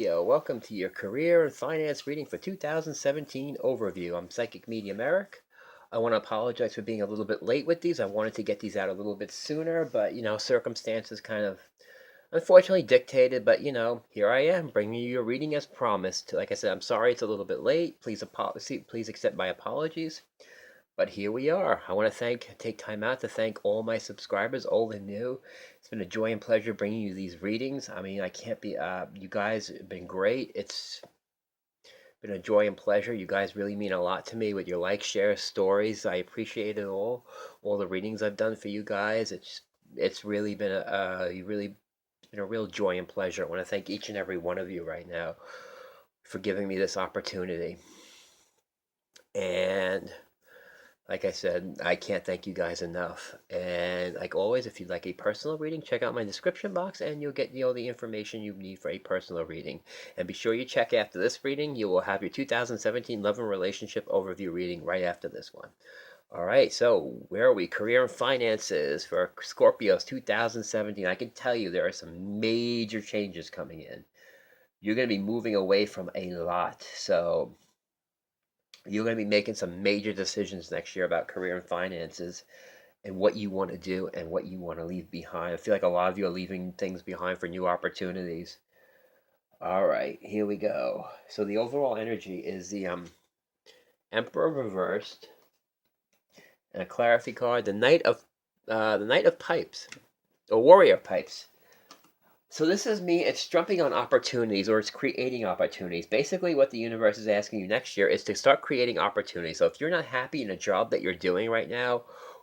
Welcome to your career and finance reading for 2017 overview. I'm Psychic Medium Eric. I want to apologize for being a little bit late with these. I wanted to get these out a little bit sooner, but circumstances kind of unfortunately dictated. But here I am bringing you your reading as promised. Like I said, I'm sorry it's a little bit late. Please accept my apologies. But here we are. I want to take time out to thank all my subscribers, old and new. It's been a joy and pleasure bringing you these readings. I mean, I can't be, you guys have been great. It's been a joy and pleasure. You guys really mean a lot to me with your likes, shares, stories. I appreciate it all the readings I've done for you guys. It's really been it's been a real joy and pleasure. I want to thank each and every one of you right now for giving me this opportunity. And like I said, I can't thank you guys enough. And like always, if you'd like a personal reading, check out my description box and you'll get the information you need for a personal reading. And be sure you check after this reading. You will have your 2017 love and relationship overview reading right after this one. All right, so where are we? Career and finances for Scorpios 2017. I can tell you there are some major changes coming in. You're going to be moving away from a lot. So you're going to be making some major decisions next year about career and finances and what you want to do and what you want to leave behind. I feel like a lot of you are leaving things behind for new opportunities. All right, here we go. So the overall energy is the Emperor reversed and a clarity card, the Knight of Pipes, or Warrior of Pipes. So this is me, it's jumping on opportunities or it's creating opportunities. Basically what the universe is asking you next year is to start creating opportunities. So if you're not happy in a job that you're doing right now,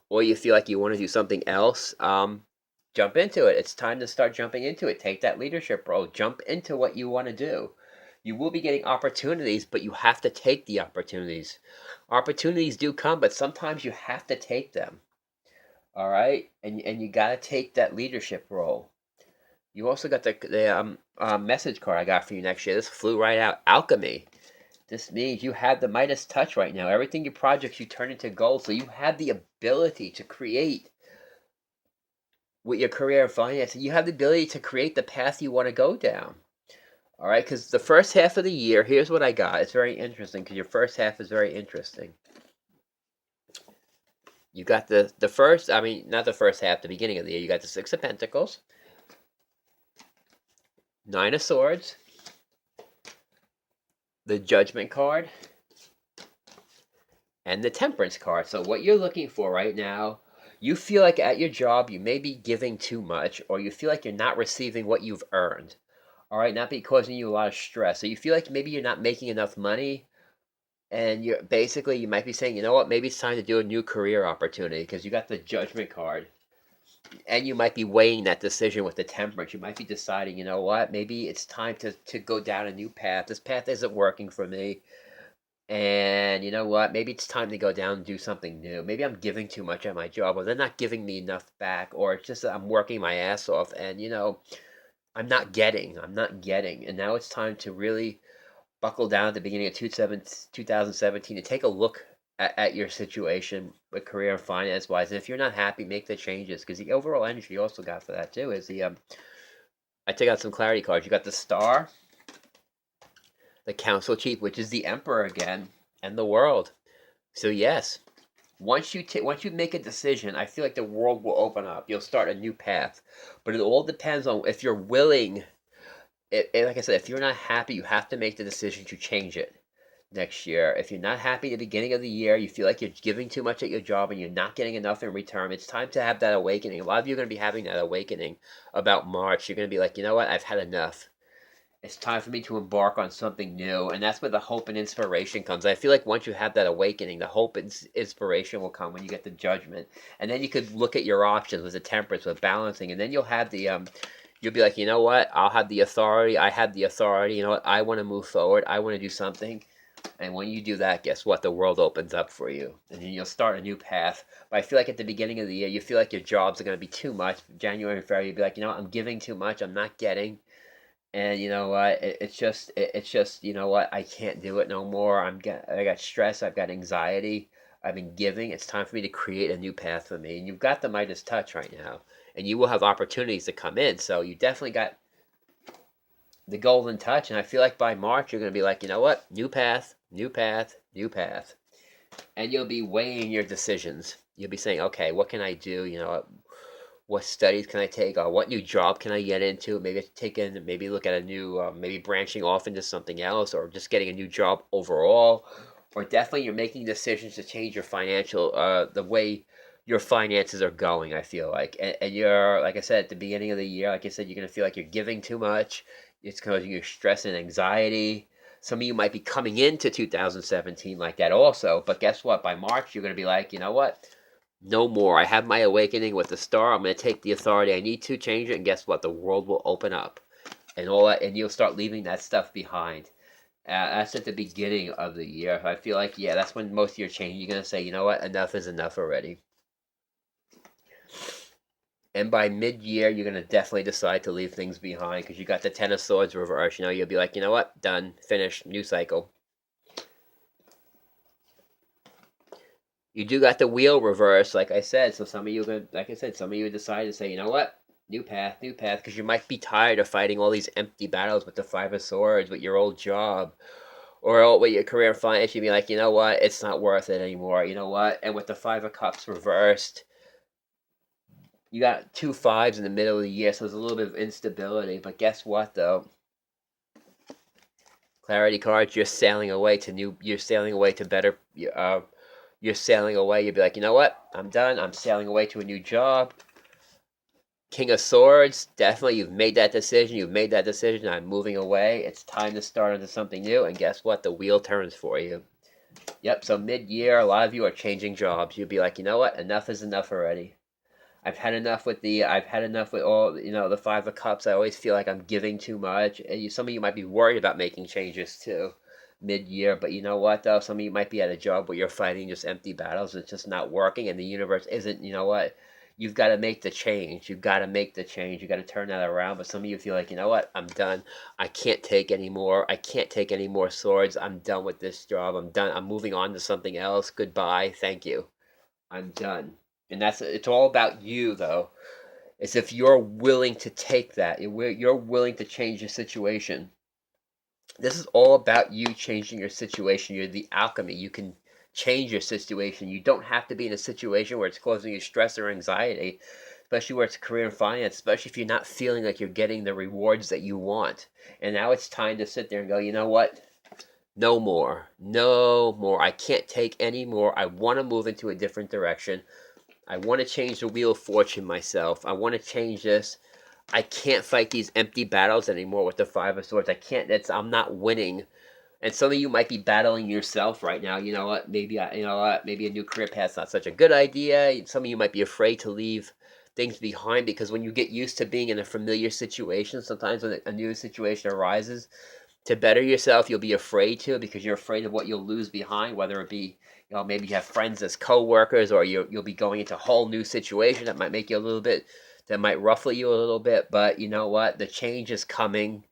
or you feel like you want to do something else, jump into it. It's time to start jumping into it. Take that leadership role. Jump into what you want to do. You will be getting opportunities, but you have to take the opportunities. Opportunities do come, but sometimes you have to take them. All right? And you got to take that leadership role. You also got the message card I got for you next year. This flew right out. Alchemy. This means you have the Midas touch right now. Everything you projects you turn into gold. So you have the ability to create with your career and finance. You have the ability to create the path you want to go down. All right, because the first half of the year, here's what I got. It's very interesting because your first half is very interesting. You got the first, I mean, not the first half, the beginning of the year. You got the Six of Pentacles, Nine of Swords, the Judgment card, and the Temperance card. So what you're looking for right now, you feel like at your job you may be giving too much, or you feel like you're not receiving what you've earned. All right, not be causing you a lot of stress. So you feel like maybe you're not making enough money, and you might be saying, you know what, maybe it's time to do a new career opportunity because you got the Judgment card, and you might be weighing that decision with the Temperance. You might be deciding, you know what, maybe it's time to go down a new path. This path isn't working for me. And you know what? Maybe it's time to go down and do something new. Maybe I'm giving too much at my job, or they're not giving me enough back, or it's just that I'm working my ass off, and I'm not getting. And now it's time to really buckle down at the beginning of 2017 and take a look at your situation with career and finance wise. And if you're not happy, make the changes because the overall energy you also got for that too is I took out some clarity cards. You got the Star, the Council Chief, which is the Emperor again, and the World. So yes, once you make a decision, I feel like the world will open up. You'll start a new path, but it all depends on if you're willing. Like I said, if you're not happy, you have to make the decision to change it next year. If you're not happy at the beginning of the year, you feel like you're giving too much at your job and you're not getting enough in return, it's time to have that awakening. A lot of you are going to be having that awakening about March. You're going to be like, you know what, I've had enough. It's time for me to embark on something new. And that's where the hope and inspiration comes. I feel like once you have that awakening, the hope and inspiration will come when you get the Judgment. And then you could look at your options with the Temperance, with balancing. And then you'll have you'll be like, you know what? I'll have the authority. I have the authority. You know what? I want to move forward. I want to do something. And when you do that, guess what? The world opens up for you. And then you'll start a new path. But I feel like at the beginning of the year, you feel like your jobs are going to be too much. January and February, you'll be like, you know what? I'm giving too much. I'm not getting. And you know what? It's just you know what? I can't do it no more. I got stress. I've got anxiety. I've been giving. It's time for me to create a new path for me. And you've got the Midas touch right now, and you will have opportunities to come in. So you definitely got the golden touch. And I feel like by March, you're going to be like, you know what? New path, new path, new path. And you'll be weighing your decisions. You'll be saying, okay, what can I do? You know, what studies can I take? Or what new job can I get into? Maybe maybe look at a new, maybe branching off into something else, or just getting a new job overall. Or definitely you're making decisions to change your financial, the way your finances are going, I feel like. And you're, like I said, at the beginning of the year, like I said, you're going to feel like you're giving too much. It's causing you stress and anxiety. Some of you might be coming into 2017 like that also. But guess what? By March, you're going to be like, you know what? No more. I have my awakening with the star. I'm going to take the authority I need to change it. And guess what? The world will open up. And all that, and you'll start leaving that stuff behind. That's at the beginning of the year. I feel like, yeah, that's when most of your change, you're going to say, you know what? Enough is enough already. And by mid-year, you're going to definitely decide to leave things behind because you got the Ten of Swords reverse. You know, you'll be like, you know what? Done. Finished. New cycle. You do got the wheel reverse, like I said. So some of you, like I said, some of you decide to say, you know what? New path, because you might be tired of fighting all these empty battles with the Five of Swords, with your old job, or with your career and finance. You'd be like, you know what? It's not worth it anymore. You know what? And with the Five of Cups reversed, you got two fives in the middle of the year, so there's a little bit of instability. But guess what, though? Clarity cards, you're sailing away to new. You're sailing away to better. You're sailing away. You'll be like, you know what? I'm done. I'm sailing away to a new job. King of Swords, definitely you've made that decision. You've made that decision. I'm moving away. It's time to start into something new. And guess what? The wheel turns for you. Yep. So mid-year, a lot of you are changing jobs. You'll be like, you know what? Enough is enough already. I've had enough with all, the Five of Cups. I always feel like I'm giving too much. And some of you might be worried about making changes too mid-year, but you know what though? Some of you might be at a job where you're fighting just empty battles. It's just not working and the universe isn't, you know what? You've got to make the change. You've got to make the change. You've got to turn that around. But some of you feel like, you know what? I'm done. I can't take any more. I can't take any more swords. I'm done with this job. I'm done. I'm moving on to something else. Goodbye. Thank you. I'm done. And it's all about you though. It's if you're willing to take that. You're willing to change the situation. This is all about you changing your situation. You're the alchemy. You can change your situation. You don't have to be in a situation where it's causing you stress or anxiety, especially where it's career and finance, especially if you're not feeling like you're getting the rewards that you want. And now it's time to sit there and go, you know what? No more. No more. I can't take any more. I want to move into a different direction. I want to change the wheel of fortune myself. I want to change this. I can't fight these empty battles anymore with the Five of Swords. I can't. I'm not winning. And some of you might be battling yourself right now. You know what? Maybe a new career path's not such a good idea. Some of you might be afraid to leave things behind because when you get used to being in a familiar situation, sometimes when a new situation arises, to better yourself, you'll be afraid to because you're afraid of what you'll lose behind, whether it be, maybe you have friends as co-workers or you'll be going into a whole new situation that might make you a little bit, that might ruffle you a little bit. But you know what? The change is coming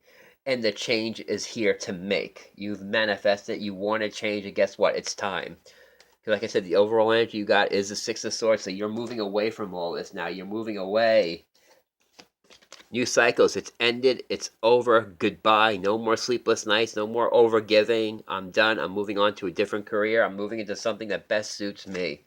and the change is here to make. You've manifested, you want to change, and guess what? It's time. Like I said, the overall energy you got is the Six of Swords, so you're moving away from all this now. You're moving away. New cycles, it's ended, it's over, goodbye, no more sleepless nights, no more overgiving, I'm done, I'm moving on to a different career, I'm moving into something that best suits me.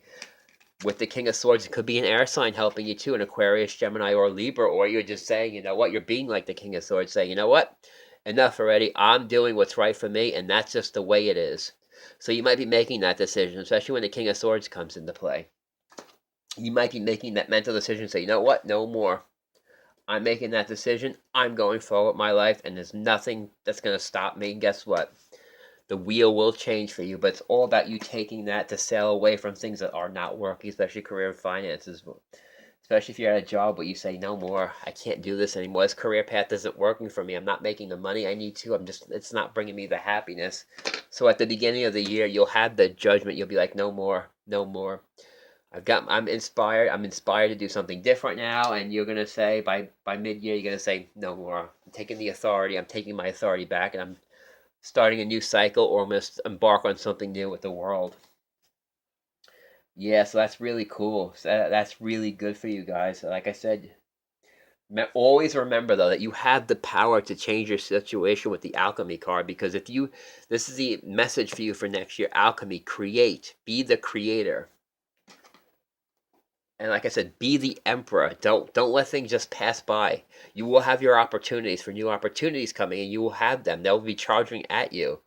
With the King of Swords, it could be an air sign helping you too, an Aquarius, Gemini, or Libra, or you're just saying, you know what, you're being like the King of Swords, saying, you know what, enough already, I'm doing what's right for me, and that's just the way it is. So you might be making that decision, especially when the King of Swords comes into play. You might be making that mental decision, say, you know what, no more. I'm making that decision. I'm going forward with my life, and there's nothing that's going to stop me. Guess what? The wheel will change for you, but it's all about you taking that to sail away from things that are not working, especially career and finances. Especially if you're at a job where you say, no more, I can't do this anymore. This career path isn't working for me. I'm not making the money I need to. It's not bringing me the happiness. So at the beginning of the year, you'll have the judgment. You'll be like, no more, no more. I'm inspired. I'm inspired to do something different now. And you're gonna say by mid-year, you're gonna say no more. I'm taking the authority. I'm taking my authority back, and I'm starting a new cycle, or almost embark on something new with the world. Yeah, so that's really cool. So that's really good for you guys. Like I said, Always remember though that you have the power to change your situation with the alchemy card, because if you, this is the message for you for next year: alchemy, create, be the creator. And like I said, be the emperor. Don't let things just pass by. You will have your opportunities for new opportunities coming, and you will have them. They'll be charging at you.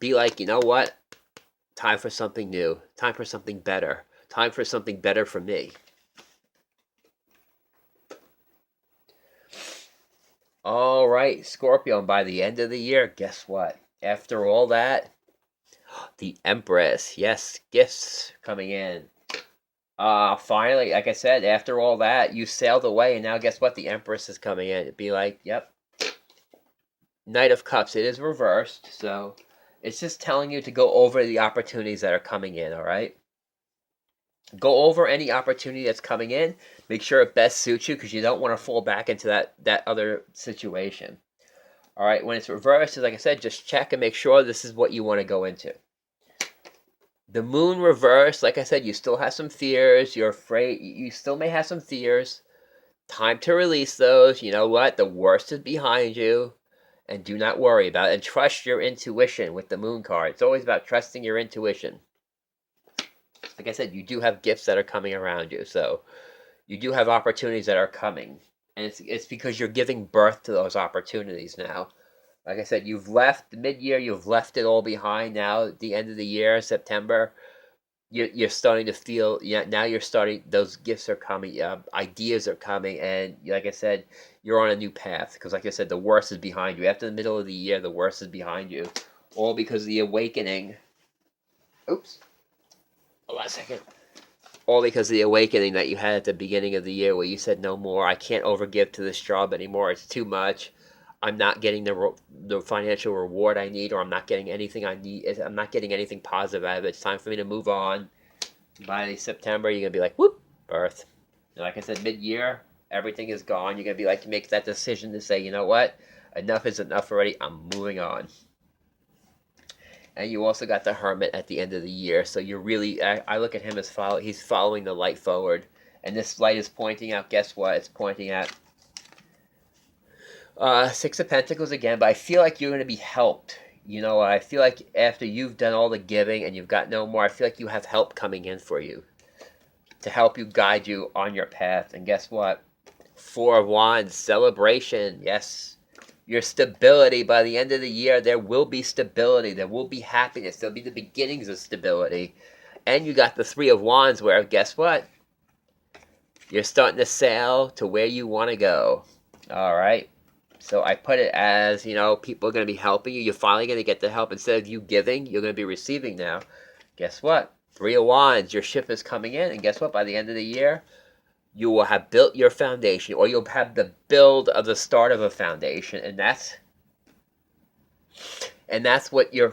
Be like, you know what? Time for something new. Time for something better. Time for something better for me. All right, Scorpio, and by the end of the year, guess what? After all that, the Empress. Yes, gifts coming in. Finally, like I said, after all that, you sailed away, and now guess what? The Empress is coming in. It'd be like, yep, Knight of Cups. It is reversed, so it's just telling you to go over the opportunities that are coming in, all right? Go over any opportunity that's coming in. Make sure it best suits you, because you don't want to fall back into that other situation. All right, when it's reversed, like I said, just check and make sure this is what you want to go into. The moon reversed, like I said, you still have some fears. You're afraid. You still may have some fears. Time to release those. You know what? The worst is behind you. And do not worry about it. And trust your intuition with the moon card. It's always about trusting your intuition. Like I said, you do have gifts that are coming around you. So you do have opportunities that are coming. And it's because you're giving birth to those opportunities now. Like I said, you've left mid-year. You've left it all behind. Now, at the end of the year, September, you're starting to feel. Yeah, now you're starting. Those gifts are coming. Ideas are coming, and like I said, you're on a new path. Because, like I said, the worst is behind you. After the middle of the year, the worst is behind you, all because of the awakening. Oops. Hold on a second. All because of the awakening that you had at the beginning of the year, where you said, "No more. I can't overgive to this job anymore. It's too much. I'm not getting the financial reward I need, or I'm not getting anything I need. I'm not getting anything positive out of it. It's time for me to move on." By September, you're gonna be like, "Whoop, birth." And like I said, mid-year, everything is gone. You're gonna be like, make that decision to say, you know what, enough is enough already. I'm moving on. And you also got the Hermit at the end of the year, so you're really. I look at him as he's following the light forward, and this light is pointing out. Guess what? It's pointing at Six of Pentacles again, but I feel like you're going to be helped. You know, I feel like after you've done all the giving and you've got no more, I feel like you have help coming in for you to help you, guide you on your path. And guess what? Four of Wands, celebration. Yes. Your stability. By the end of the year, there will be stability. There will be happiness. There'll be the beginnings of stability. And you got the Three of Wands, where guess what? You're starting to sail to where you want to go. All right. So I put it as, you know, people are going to be helping you. You're finally going to get the help. Instead of you giving, you're going to be receiving now. Guess what? Three of Wands, your ship is coming in. And guess what? By the end of the year, you will have built your foundation, or you'll have the build of the start of a foundation. And that's what you're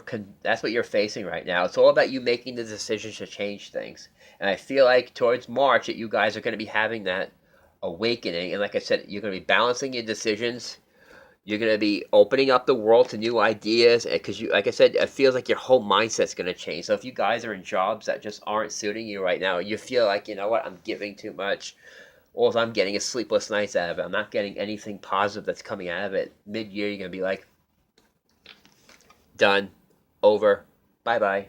facing right now. It's all about you making the decisions to change things. And I feel like towards March that you guys are going to be having that awakening. And like I said, you're going to be balancing your decisions. You're going to be opening up the world to new ideas, because you, like I said, it feels like your whole mindset's going to change. So if you guys are in jobs that just aren't suiting you right now, you feel like, you know what, I'm giving too much. All I'm getting is sleepless nights out of it. I'm not getting anything positive that's coming out of it. Mid-year, you're going to be like, done, over, bye-bye.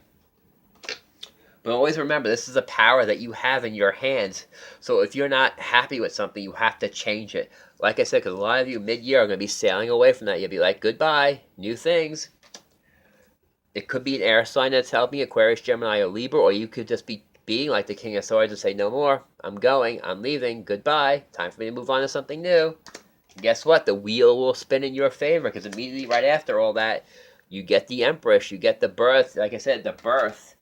But always remember, this is a power that you have in your hands. So if you're not happy with something, you have to change it. Like I said, because a lot of you mid-year are going to be sailing away from that. You'll be like, goodbye, new things. It could be an air sign that's helping, Aquarius, Gemini, or Libra, or you could just be being like the King of Swords and say, no more, I'm going, I'm leaving, goodbye, time for me to move on to something new. And guess what? The wheel will spin in your favor, because immediately right after all that, you get the Empress, you get the birth. Like I said, the birth.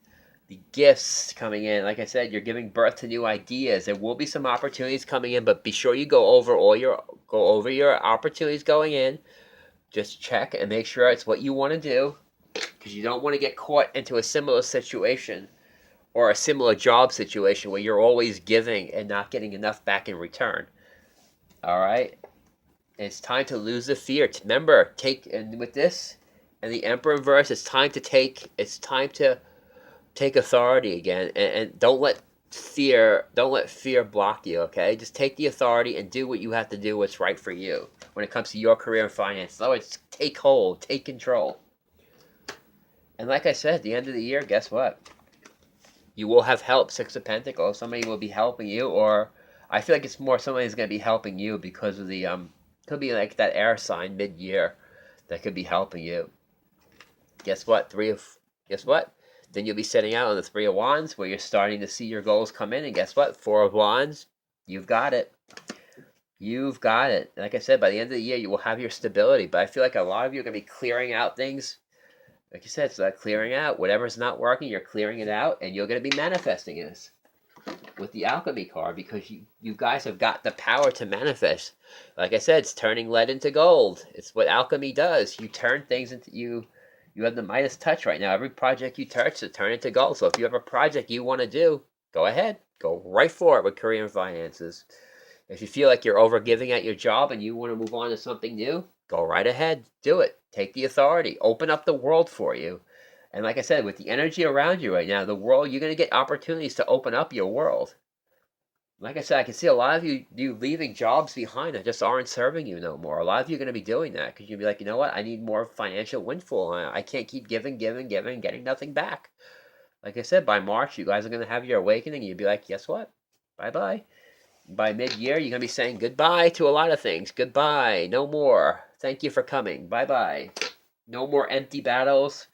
The gifts coming in. Like I said, you're giving birth to new ideas. There will be some opportunities coming in, but be sure you go over your opportunities going in. Just check and make sure it's what you want to do, because you don't want to get caught into a similar situation or a similar job situation where you're always giving and not getting enough back in return. All right? It's time to lose the fear. Remember, and with this and the Emperor verse, it's time to take authority again, and don't let don't let fear block you, okay? Just take the authority and do what you have to do, what's right for you when it comes to your career and finances. Oh, it's take hold, take control. And like I said, at the end of the year, guess what? You will have help, Six of Pentacles. Somebody will be helping you, or I feel like it's more somebody's going to be helping you because of the, could be like that air sign mid-year that could be helping you. Guess what? Guess what? Then you'll be setting out on the Three of Wands where you're starting to see your goals come in. And guess what? Four of Wands, you've got it. You've got it. Like I said, by the end of the year, you will have your stability. But I feel like a lot of you are going to be clearing out things. Like you said, it's that clearing out. Whatever's not working, you're clearing it out. And you're going to be manifesting this with the Alchemy card because you guys have got the power to manifest. Like I said, it's turning lead into gold. It's what alchemy does. You turn things into you have the Midas touch right now. Every project you touch to turn into gold. So if you have a project you want to do, go ahead. Go right for it with career and finances. If you feel like you're overgiving at your job and you want to move on to something new, go right ahead. Do it. Take the authority. Open up the world for you. And like I said, with the energy around you right now, the world, you're going to get opportunities to open up your world. Like I said, I can see a lot of you leaving jobs behind that just aren't serving you no more. A lot of you are going to be doing that because you'll be like, you know what? I need more financial windfall. I can't keep giving, getting nothing back. Like I said, by March, you guys are going to have your awakening. And you'll be like, guess what? Bye-bye. By mid-year, you're going to be saying goodbye to a lot of things. Goodbye. No more. Thank you for coming. Bye-bye. No more empty battles.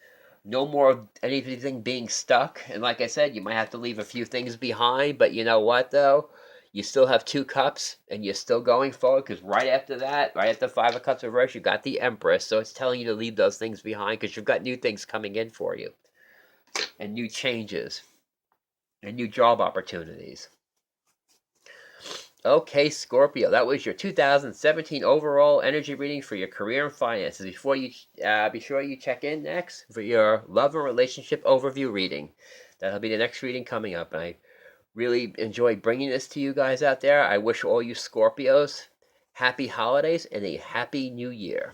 No more of anything being stuck. And like I said, you might have to leave a few things behind, but you know what though? You still have two cups and you're still going forward because right after that, right after Five of Cups reverse, you got the Empress. So it's telling you to leave those things behind because you've got new things coming in for you and new changes and new job opportunities. Okay, Scorpio, that was your 2017 overall energy reading for your career and finances. Before you be sure you check in next for your love and relationship overview reading. That'll be the next reading coming up. And I really enjoyed bringing this to you guys out there. I wish all you Scorpios happy holidays and a happy new year.